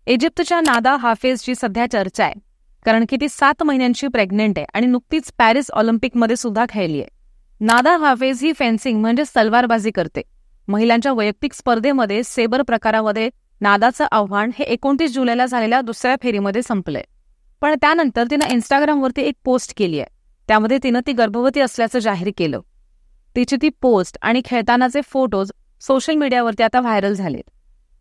इजिप्तच्या नादा हाफेजची सध्या चर्चा आहे, कारण की ती 7 महिन्यांची प्रेग्नेंट आहे आणि नुकतीच पॅरिस ऑलिम्पिकमध्ये सुद्धा खेळली आहे. नादा हाफेज ही फेन्सिंग म्हणजे तलवारबाजी करते. महिलांच्या वैयक्तिक स्पर्धेमध्ये सेबर प्रकारामध्ये नादाचं आव्हान हे 29 जुलैला झालेल्या दुसऱ्या फेरीमध्ये संपलंय. पण त्यानंतर तिनं इंस्टाग्रामवरती एक पोस्ट केली आहे. त्यामध्ये तिनं ती गर्भवती असल्याचं जाहीर केलं. तिची ती पोस्ट आणि खेळतानाचे फोटोज सोशल मीडियावरती आता व्हायरल झालेत.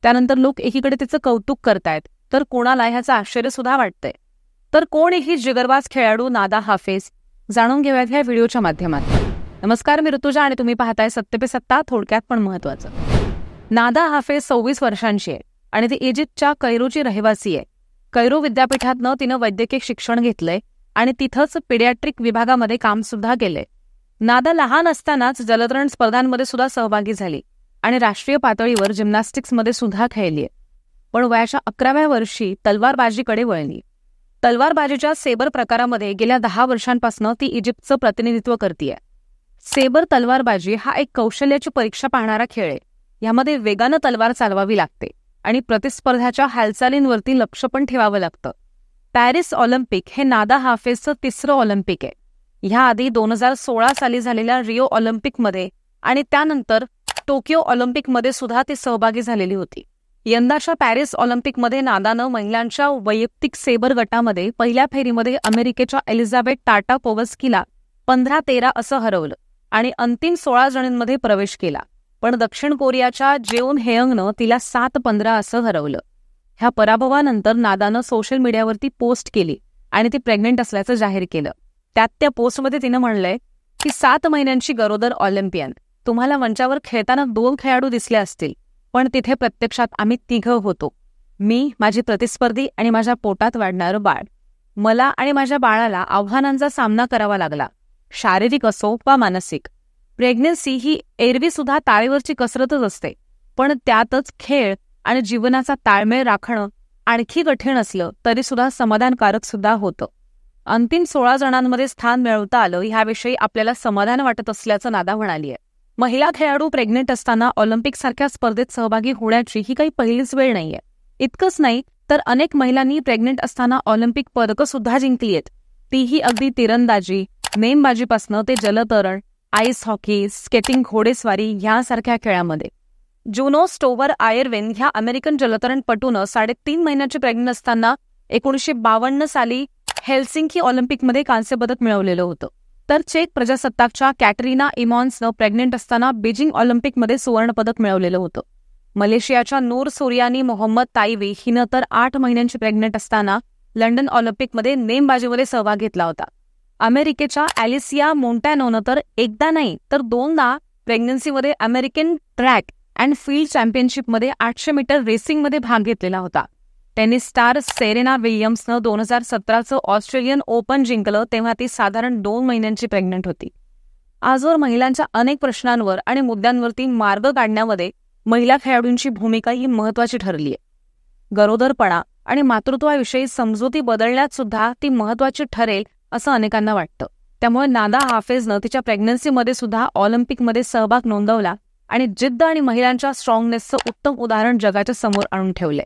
त्यानंतर लोक एकीकडे तिचं कौतुक करतायत, तर कोणाला ह्याचं आश्चर्य सुद्धा वाटतंय. तर कोण ही जिगरबाज खेळाडू नादा हाफेज, जाणून घेऊयात ह्या व्हिडिओच्या माध्यमातून. नमस्कार, मी ऋतुजा आणि तुम्ही पाहताय सत्य पे सत्ता, थोडक्यात पण महत्वाचं. नादा हाफेज 26 वर्षांची आहे आणि ती इजिप्तच्या कैरोची रहिवासी आहे. कैरो विद्यापीठातनं तिनं वैद्यकीय शिक्षण घेतलंय आणि तिथंच पीडियाट्रिक विभागामध्ये काम सुद्धा केलंय. नादा लहान असतानाच जलतरण स्पर्धांमध्ये सुद्धा सहभागी झाली आणि राष्ट्रीय पातळीवर जिम्नॅस्टिक्समध्ये सुद्धा खेळलीय. पण वयाच्या 11व्या वर्षी तलवारबाजीकडे वळली. तलवारबाजीच्या सेबर प्रकारामध्ये गेल्या 10 वर्षांपासून ती इजिप्तचं प्रतिनिधित्व करतीये. सेबर तलवारबाजी हा एक कौशल्याची परीक्षा पाहणारा खेळ आहे. यामध्ये वेगानं तलवार चालवावी लागते आणि प्रतिस्पर्ध्याच्या हालचालींवरती लक्ष पण ठेवावं लागतं. पॅरिस ऑलिम्पिक हे नादा हाफेजचं 3रं ऑलिम्पिक आहे. ह्याआधी 2016 साली झालेल्या रिओ ऑलिम्पिकमध्ये आणि त्यानंतर टोकियो ऑलिम्पिकमध्ये सुद्धा ती सहभागी झालेली होती. यंदाच्या पॅरिस ऑलिम्पिकमध्ये नादानं महिलांच्या वैयक्तिक सेबर गटामध्ये पहिल्या फेरीमध्ये अमेरिकेच्या एलिझाबेथ टाटाकोव्स्कीला 15-13 असं हरवलं आणि अंतिम 16 जणींमध्ये प्रवेश केला. पण दक्षिण कोरियाच्या जेऊन हेयंगनं तिला 7-15 असं हरवलं. ह्या पराभवानंतर नादानं सोशल मीडियावरती पोस्ट केली आणि ती प्रेग्नेंट असल्याचं जाहीर केलं. त्यात त्या पोस्टमध्ये तिनं म्हणलंय की 7 महिन्यांची गरोदर ऑलिम्पियन. तुम्हाला मंचावर खेळताना 2 खेळाडू दिसले असतील, पण तिथे प्रत्यक्षात आम्ही 3 होतो. मी, माझी प्रतिस्पर्धी आणि माझ्या पोटात वाढणारं बाळ. मला आणि माझ्या बाळाला आव्हानांचा सामना करावा लागला, शारीरिक असो वा मानसिक. प्रेग्नन्सी ही एरवी सुद्धा ताळेवरची कसरतच असते, पण त्यातच खेळ आणि जीवनाचा ताळमेळ राखणं आणखी कठीण असलं तरी सुद्धा समाधानकारक सुद्धा होतं. अंतिम 16 जणांमध्ये स्थान मिळवता आलं ह्याविषयी आपल्याला समाधान वाटत असल्याचं नादा म्हणालीय. महिला खेळाडू प्रेग्नेंट असताना ऑलिम्पिकसारख्या स्पर्धेत सहभागी होण्याची ही काही पहिलीच वेळ नाहीये. इतकंच नाही तर अनेक महिलांनी प्रेग्नेंट असताना ऑलिम्पिक पदकं सुद्धा जिंकली आहेत. तीही अगदी तिरंदाजी, नेमबाजीपासनं ते जलतरण, आईस हॉकी, स्केटिंग, घोडेस्वारी ह्यासारख्या खेळामध्ये. जुनो स्टोवर आयर्विन ह्या अमेरिकन जलतरणपटूनं 3.5 महिन्याची प्रेग्नेंट असताना 1952 साली हेल्सिंकी ऑलिम्पिकमध्ये कांस्य पदक मिळवलेलं होतं. तर चेक प्रजासत्ताकच्या कॅटरीना इमॉन्सनं प्रेग्नेंट असताना बीजिंग ऑलिम्पिकमध्ये सुवर्णपदक मिळवलेलं होतं. मलेशियाच्या नूर सुरियानी मोहम्मद ताईवी हिनं तर 8 महिन्यांची प्रेग्नेंट असताना लंडन ऑलिम्पिकमध्ये नेमबाजीमध्ये सहभाग घेतला होता. अमेरिकेच्या ॲलिसिया मोंटॅनोनं तर एकदा नाही तर 2दा प्रेग्नन्सीमध्ये अमेरिकन ट्रॅक अँड फील्ड चॅम्पियनशिपमध्ये 800 मीटर रेसिंगमध्ये भाग घेतलेला होता. टेनिस स्टार सेरेना विल्यम्सनं 2017चं ऑस्ट्रेलियन ओपन जिंकलं, तेव्हा ती साधारण 2 महिन्यांची प्रेग्नंट होती. आजवर महिलांच्या अनेक प्रश्नांवर आणि मुद्द्यांवरती मार्ग काढण्यामध्ये महिला खेळाडूंची भूमिका ही महत्वाची ठरली आहे. गरोदरपणा आणि मातृत्वाविषयी समजुती बदलण्यात सुद्धा ती महत्वाची ठरेल असं अनेकांना वाटतं. त्यामुळे नादा हाफेजनं तिच्या प्रेग्नन्सीमध्ये सुद्धा ऑलिम्पिकमध्ये सहभाग नोंदवला आणि जिद्द आणि महिलांच्या स्ट्रॉंगनेसचं उत्तम उदाहरण जगाच्या समोर आणून ठेवलंय.